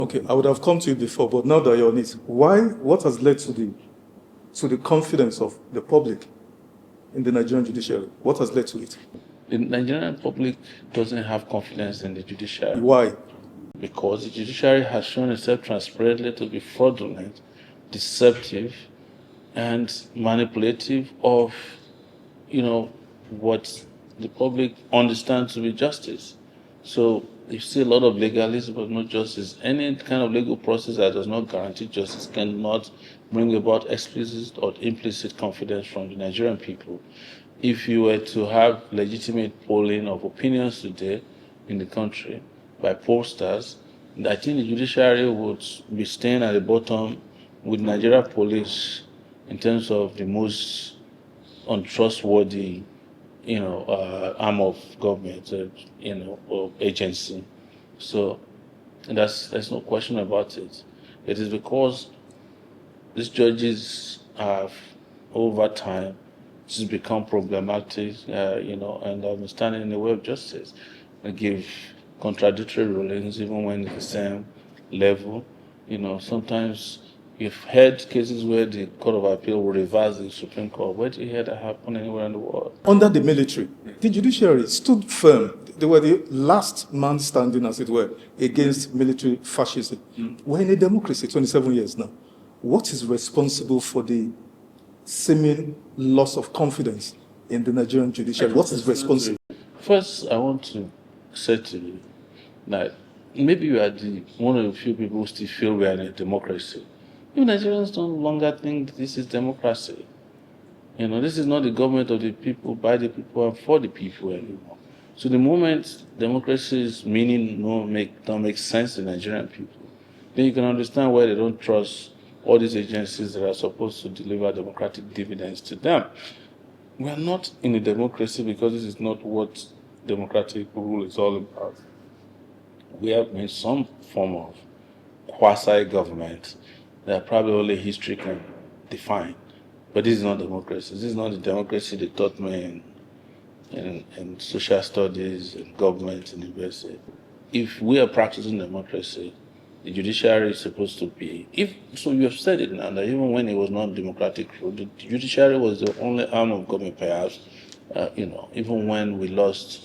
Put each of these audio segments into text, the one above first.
Okay, I would have come to you before, but now that you're on it, what has led to the confidence of the public in the Nigerian judiciary? What has led to it? The Nigerian public doesn't have confidence in the judiciary. Why? Because the judiciary has shown itself transparently to be fraudulent, deceptive, and manipulative of, what the public understands to be justice. So you see a lot of legalism but no justice. Any kind of legal process that does not guarantee justice cannot bring about explicit or implicit confidence from the Nigerian people. If you were to have legitimate polling of opinions today in the country by pollsters, I think the judiciary would be staying at the bottom with Nigeria police in terms of the most untrustworthy, arm of government, or agency. So there's no question about it. It is because these judges have, over time, just become problematic, and understanding in the way of justice. They give contradictory rulings even when it's the same level. Sometimes you've heard cases where the Court of Appeal will reverse the Supreme Court. Where do you hear that happen anywhere in the world? Under the military, the judiciary stood firm. They were the last man standing, as it were, against military fascism. We're in a democracy 27 years now. What is responsible for the seeming loss of confidence in the Nigerian judiciary? What is responsible? First, I want to say to you that maybe you are one of the few people who still feel we are in a democracy. You Nigerians no longer think this is democracy. This is not the government of the people, by the people, and for the people anymore. So the moment democracy's meaning don't make sense to Nigerian people, then you can understand why they don't trust all these agencies that are supposed to deliver democratic dividends to them. We are not in a democracy because this is not what democratic rule is all about. We have been some form of quasi-government that probably only history can define. But this is not democracy. This is not the democracy they taught me in social studies and government and university. If we are practicing democracy, the judiciary is supposed to be. So you have said it now that even when it was not democratic rule, the judiciary was the only arm of government, perhaps. Even when we lost,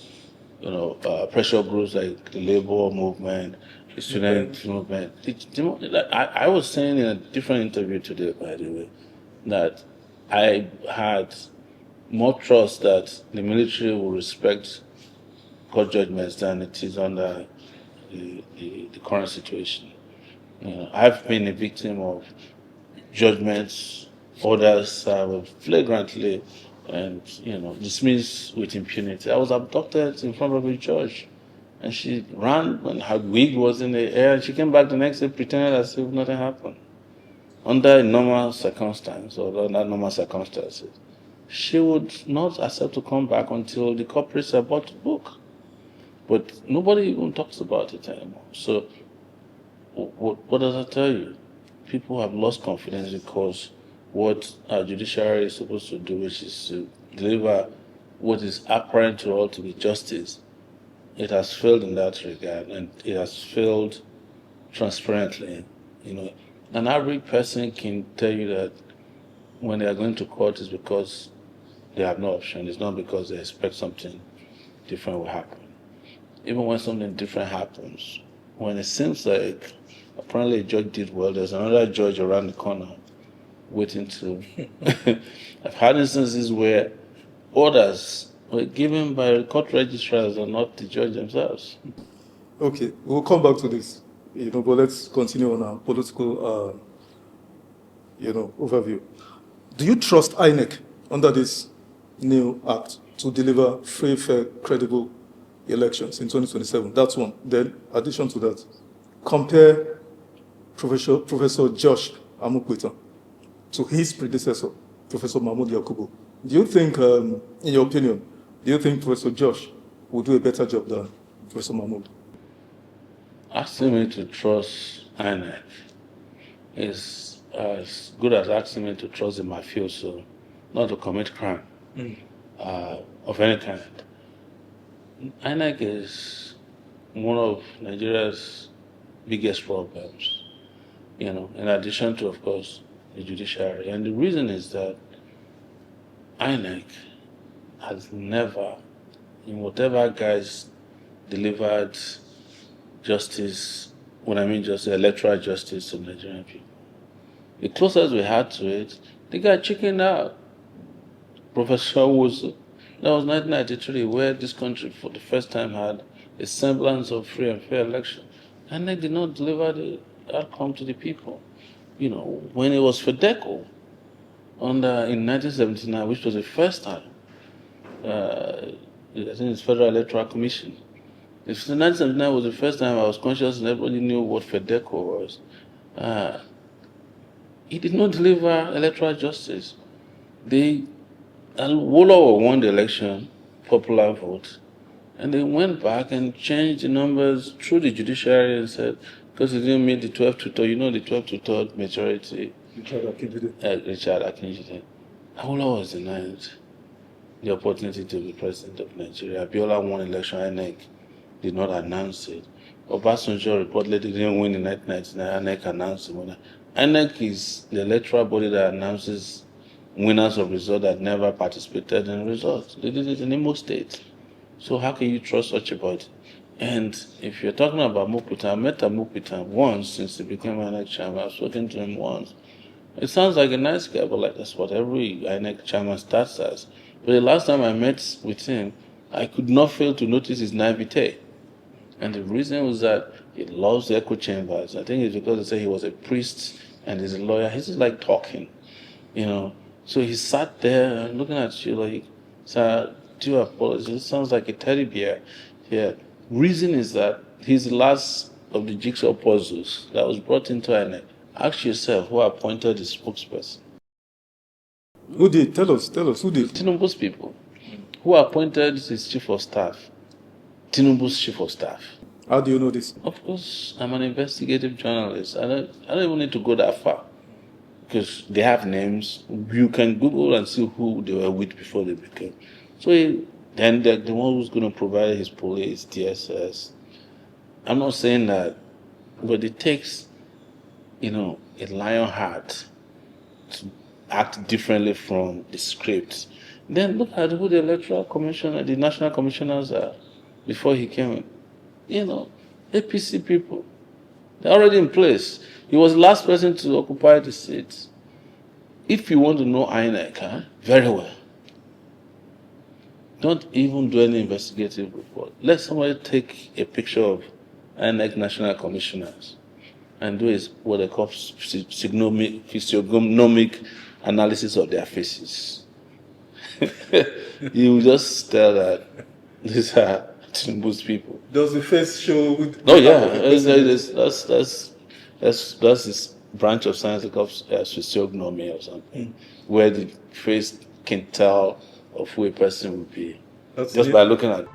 pressure groups like the labor movement, the student movement. I was saying in a different interview today, by the way, that I had more trust that the military will respect court judgments than it is under the current situation. I've been a victim of judgments, orders were flagrantly and dismissed with impunity. I was abducted in front of a judge, and she ran when her wig was in the air, and she came back the next day pretending as if nothing happened. Under normal circumstances, she would not accept to come back until the culprits are brought to book. But nobody even talks about it anymore. So what does that tell you? People have lost confidence because what our judiciary is supposed to do, which is to deliver what is apparent to all to be justice, it has failed in that regard, and it has failed transparently. An average person can tell you that when they are going to court is because they have no option. It's not because they expect something different will happen. Even when something different happens, when it seems like apparently a judge did well, there's another judge around the corner waiting to. I've had instances where orders were given by court registrars and not the judge themselves. Okay, we'll come back to this, but let's continue on our political, overview. Do you trust INEC under this new act to deliver free, fair, credible elections in 2027? That's one. Then, addition to that, compare Professor Josh Amukwita to his predecessor, Professor Mahmoud Yakubu. Do you think, in your opinion, Professor Josh will do a better job than Professor Mahmoud? Asking me to trust INEC is as good as asking me to trust the mafioso not to commit crime of any kind. INEC is one of Nigeria's biggest problems, in addition to, of course, the judiciary. And the reason is that INEC has never, in whatever guise, delivered justice, when I mean just electoral justice to Nigerian people. The closest we had to it, they got chickened out. Professor Wosu, that was 1993, where this country for the first time had a semblance of free and fair election. And they did not deliver the outcome to the people. When it was FEDECO in 1979, which was the first time, I think it's Federal Electoral Commission. If 1979 was the first time I was conscious and everybody knew what FEDECO was, he did not deliver electoral justice. Oluwade won the election, popular vote, and they went back and changed the numbers through the judiciary and said, because he didn't meet the 12 to 3rd, the 12 to 3rd majority. Richard Akinjide. Oluwade was denied the opportunity to be president of Nigeria. Abiola won election, INEC did not announce it. Obasanjo reportedly didn't win in 1999, INEC announced it. INEC is the electoral body that announces winners of results that never participated in results. They did it in Imo State. So how can you trust such a body? And if you're talking about Mukuta, I met Mukuta once since he became INEC chairman. I've spoken to him once. It sounds like a nice guy, but that's what every INEC chairman starts as. But the last time I met with him, I could not fail to notice his naivete. And the reason was that he loves the echo chambers. I think it's because they say he was a priest and he's a lawyer. He's just like talking, So he sat there looking at you like, sir, do you apologize? It sounds like a teddy bear. Yeah. Reason is that he's the last of the jigsaw puzzles that was brought into INEC. Ask yourself who appointed the spokesperson. Who did? Tell us, who did? Tinubu's people. Who appointed his chief of staff? Tinubu's chief of staff. How do you know this? Of course, I'm an investigative journalist. I don't even need to go that far. Because they have names. You can Google and see who they were with before they became. So then the one who's going to provide his police, DSS. I'm not saying that, but it takes, a lion heart to act differently from the script. Then look at who the electoral commissioner, the national commissioners are before he came in. APC people. They're already in place. He was the last person to occupy the seat. If you want to know INEC, very well. Don't even do any investigative report. Let somebody take a picture of INEC national commissioners and do what they call physiognomic analysis of their faces. You will just tell that these are Tinubu's people. Does the face show? That's this branch of science called physiognomy or something, where the face can tell of who a person would be by looking at.